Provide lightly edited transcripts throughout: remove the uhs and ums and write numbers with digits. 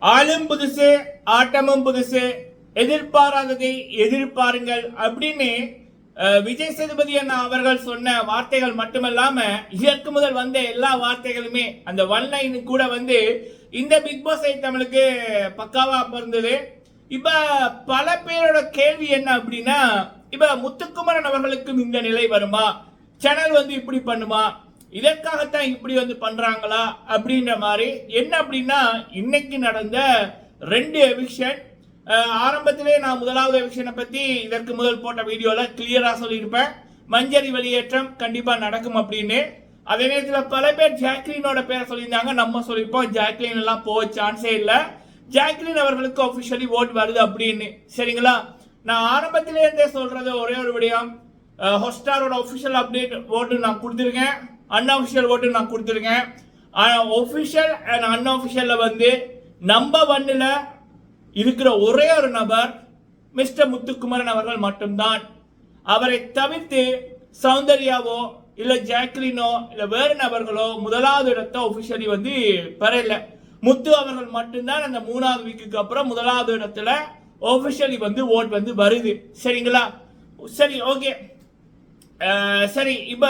ஆளும் புதுசு ஆட்டமும் புதுசு, எதிர்பாராததை எதிர்பாருங்கள் அப்படின்னு விஜய் சேதுபதி அண்ணா அவர்கள் சொன்ன வார்த்தைகள் மட்டுமல்லாம இதற்கு முதல் வந்த எல்லா வார்த்தைகளுமே அந்த ஒன்லைன் கூட வந்து இந்த பிக் பாஸ் தமிழுக்கு பக்காவா இருந்தது. இப்ப பல பேரோட கேள்வி என்ன அப்படின்னா, இப்ப முத்துக்குமரன் அவர்களுக்கும் இந்த நிலை வருமா, சேனல் வந்து இப்படி பண்ணுமா, இதற்காகத்தான் இப்படி வந்து பண்றாங்களா அப்படின்ற மாதிரி. என்ன அப்படின்னா, இன்னைக்கு நடந்த 2 எவிக்ஷன், ஆரம்பத்திலே நான் முதலாவது எவிக்ஷனை பத்தி இதற்கு முதல் போட்ட வீடியோல கிளியரா சொல்லியிருப்பேன். மஞ்சரி வெளியேற்றம் கண்டிப்பா நடக்கும் அப்படின்னு. அதே நேரத்தில் பல பேர் ஜாக்லினோட பேரை சொல்லியிருந்தாங்க. நம்ம சொல்லியிருப்போம் ஜாக்லின் எல்லாம் போக சான்ஸே இல்லை, ஜாக்லின் அவர்களுக்கு ஆஃபிஷியலி ஓட் வருது அப்படின்னு. சரிங்களா, நான் ஆரம்பத்திலே இருந்தே சொல்றது ஒரே ஒரு விடயம், ஹாட்ஸ்டாரோட ஒஃபிஷியல் அப்டேட் ஓட்டு நான் கொடுத்துருக்கேன், அன்அஃபிஷியல் ஓட்டு நான் கொடுத்துருக்கேன். ஒஃபிஷியல் அண்ட் அன்அஃபிஷியல்ல வந்து நம்பர் 1ல இருக்கிற ஒரே ஒரு நபர் மிஸ்டர் முத்துக்குமரன் அவர்கள் மட்டும்தான். அவரை தவிர்த்து சௌந்தர்யாவோ இல்ல ஜாக்லினோ இல்ல வேறு நபர்களோ முதலாவது இடத்தை ஒபிஷியலி வந்து பெறல. முத்து அவர்கள் மட்டும்தான் அந்த 3வது வீக்குக்கு அப்புறம் முதலாவது இடத்துல ஒபிஷியலி வந்து ஓட் வந்து வருது. சரிங்களா, சரி ஓகே. சரி, இப்ப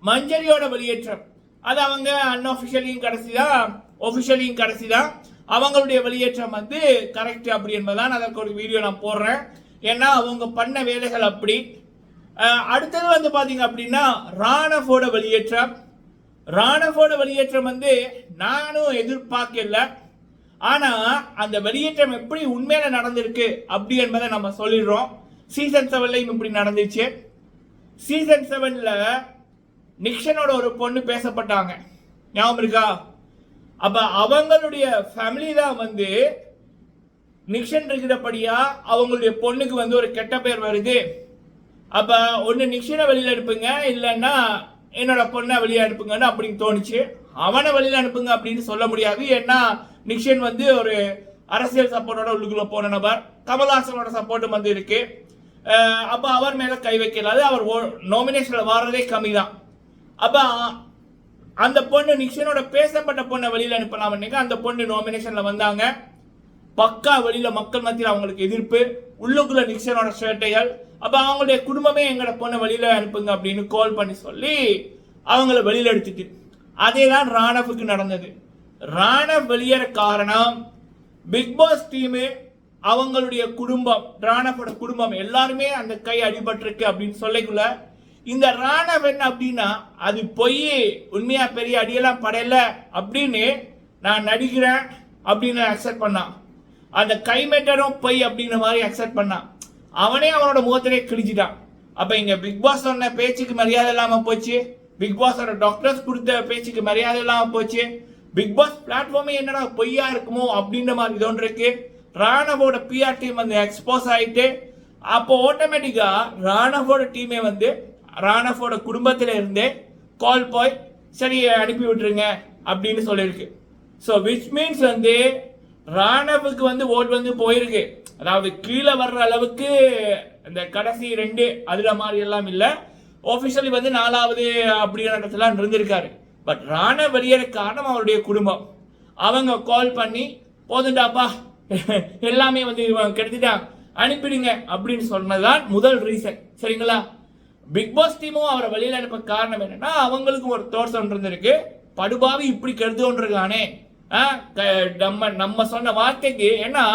மஞ்சரியோட வெளியேற்றம் அது அவங்க அன்அஃபிஷியலியும் கடைசி தான், ஒபிஷியலியும் கடைசி தான். அவங்களுடைய வெளியேற்றம் வந்து கரெக்ட் அப்படி என்பதான் அதற்கு ஒரு வீடியோ நான் போடுறேன். ஏன்னா அவங்க பண்ண வேலைகள் அப்படி. அடுத்தது வந்து பாத்தீங்க அப்படின்னா ராணவோட வெளியேற்றம். ராணவோட வெளியேற்றம் வந்து நானும் எதிர்பார்க்கல. ஆனா அந்த வெளியேற்றம் எப்படி உண்மையில நடந்திருக்கு அப்படி என்பதை நம்ம சொல்லிடுறோம். சீசன் 7லையும் இப்படி நடந்துச்சு. சீசன் 7ல நிக்ஷனோட ஒரு பொண்ணு பேசப்பட்டாங்க, ஞாபகம் இருக்கா? அப்ப அவங்களுடைய ஃபேமிலி தான் வந்து நிக்ஷன் இருக்கிறபடியா அவங்களுடைய பொண்ணுக்கு வந்து ஒரு கெட்ட பேர் வருது. அப்ப ஒன்னு நிக்ஷனை வெளியில அனுப்புங்க, இல்லைன்னா என்னோட பொண்ணை வெளியே அனுப்புங்கன்னு அப்படின்னு தோணுச்சு. அவனை வெளியில அனுப்புங்க அப்படின்னு சொல்ல முடியாது. ஏன்னா நிக்ஷன் வந்து ஒரு அரசியல் சப்போர்ட்டோட உள்ளுக்குள்ள போன நபர், கமல்ஹாசனோட சப்போர்ட்டும் வந்து இருக்கு. அப்ப அவர் மேல கை வைக்கலாது, அவர் நாமினேஷன்ல வர்றதே கம்மி தான். அப்ப அந்த பொண்ணு நிக்ஷனோட பேசப்பட்ட பொண்ணை வெளியில அனுப்பலாம், அந்த பொண்ணு நாமினேஷன்ல வந்தாங்க. பக்கா வெளியில மக்கள் மத்தியில் அவங்களுக்கு எதிர்ப்பு, உள்ளுக்குள்ள நிக்ஷனோட சேட்டைகள். அப்ப அவங்களுடைய குடும்பமே எங்களோட பொண்ணை வெளியில அனுப்புங்க அப்படின்னு கால் பண்ணி சொல்லி அவங்கள வெளியில எடுத்துட்டு, அதே தான் ராணவுக்கு நடந்தது. ராணவ் வெளியேற காரணம் பிக் பாஸ் டீமு, அவங்களுடைய குடும்பம், ராணவோட குடும்பம் எல்லாருமே அந்த கை அடிபட்டிருக்கு அப்படின்னு சொல்லிக்குள்ள இந்த ராணவ் என்ன அப்படின்னா அது பொய், உண்மையா பெரிய அடியெல்லாம் படையல அப்படின்னு நான் நடிக்கிறேன் அப்படின்னு அக்செப்ட் பண்ணான். அந்த கைமெட்டரும் பொய் அப்படிங்கிற மாதிரி அக்செப்ட் பண்ணான். அவனே அவனோட முகத்திலே கிழிச்சிட்டான். அப்ப இங்க பிக் பாஸ் சொன்ன பேச்சுக்கு மரியாதை இல்லாம போச்சு, பிக் பாஸோட டாக்டர்ஸ் கொடுத்த பேச்சுக்கு மரியாதை இல்லாம போச்சு, பிக் பாஸ் பிளாட்ஃபார்மே என்னடா பொய்யா இருக்குமோ அப்படின்ற மாதிரி தோன்றிருக்கு. ராணவோட பிஆர் டீம் வந்து எக்ஸ்போஸ் ஆயிட்டு, அப்போ ஆட்டோமேட்டிக்கா ராணவோட டீமே வந்து ராணவோட குடும்பத்தில இருந்தே கால் போய் சரி அனுப்பி விட்டுருங்க அப்படின்னு சொல்லியிருக்கு. ஸோ விச் மீன்ஸ் வந்து ராணவுக்கு வந்து ஓட் வந்து போயிருக்கு. அதாவது கீழே வர்ற அளவுக்கு இந்த கடைசி 2 அதுல மாதிரி எல்லாம் இல்லை, ஆஃபிஷியலி வந்து 4வது அப்படிங்கிற இடத்துல இருந்திருக்காரு. பட் ராணவ் வெளியேற காரணம் அவருடைய குடும்பம். அவங்க கால் பண்ணி போதுண்டாப்பா எல்லாமே வந்து கெடுத்துட்டாங்க அனுப்பிடுங்க அப்படின்னு சொன்னதுதான் முதல் ரீசன். சரிங்களா, பிக் பாஸ் டீமும் அவரை வெளியில அனுப்ப காரணம் என்னன்னா அவங்களுக்கு ஒரு தோற்றம் இருந்திருக்கு, படுபாவி இப்படி கெடுத்துன்றிருக்கானே நம்ம சொன்ன வார்த்தைக்கு. ஏன்னா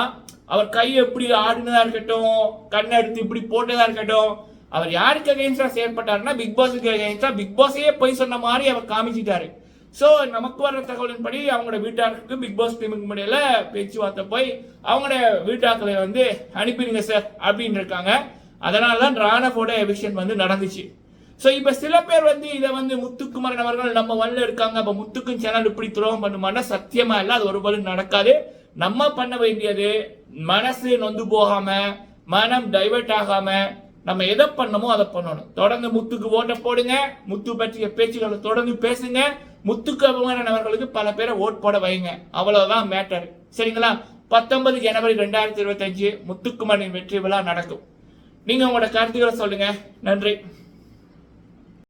அவர் கையை எப்படி ஆடினதா இருக்கட்டும், கண்ணை எடுத்து இப்படி போட்டதா இருக்கட்டும், அவர் யாருக்கு அகைன்ஸ்டா செயல்பட்டாருன்னா பிக் பாஸுக்கு அகைன்ஸ்டா, பிக் பாஸையே போய் சொன்ன மாதிரி அவர் காமிச்சிட்டாரு. ஸோ நமக்கு வர்ற தகவலின்படி அவங்களோட வீட்டாருக்கு பிக் பாஸ் டீமுக்கு முடியல பேச்சுவார்த்தை போய் அவங்களோட வீட்டாக்களை வந்து அனுப்பிடுங்க சார் அப்படின்னு இருக்காங்க. அதனால தான் ராணவோட எவிக்ஷன் வந்து நடந்துச்சு. ஸோ இப்போ சில பேர் வந்து இதை வந்து முத்துக்குமரன் அவர்கள் நம்ம வல்ல இருக்காங்க, அப்போ முத்துக்கும் சேனல் இப்படி துரோகம் பண்ணுமானா சத்தியமா இல்லை, அது ஒரு பலன் நடக்காது. நம்ம பண்ண வேண்டியது மனசு நொந்து போகாம, மனம் டைவர்ட் ஆகாம நம்ம எதை பண்ணமோ அதை பண்ணணும். தொடர்ந்து முத்துக்கு ஓட்ட போடுங்க, முத்து பற்றிய பேச்சுகளை தொடர்ந்து பேசுங்க, முத்துக்கு அபிமானன் அவர்களுக்கு பல பேரை ஓட் போட வைங்க, அவ்வளவுதான் மேட்டர். சரிங்களா, 19 ஜனவரி 2025 முத்துக்குமரனின் வெற்றி விழா நடக்கும். நீங்க உங்களோட கருத்துக்களை சொல்லுங்க. நன்றி.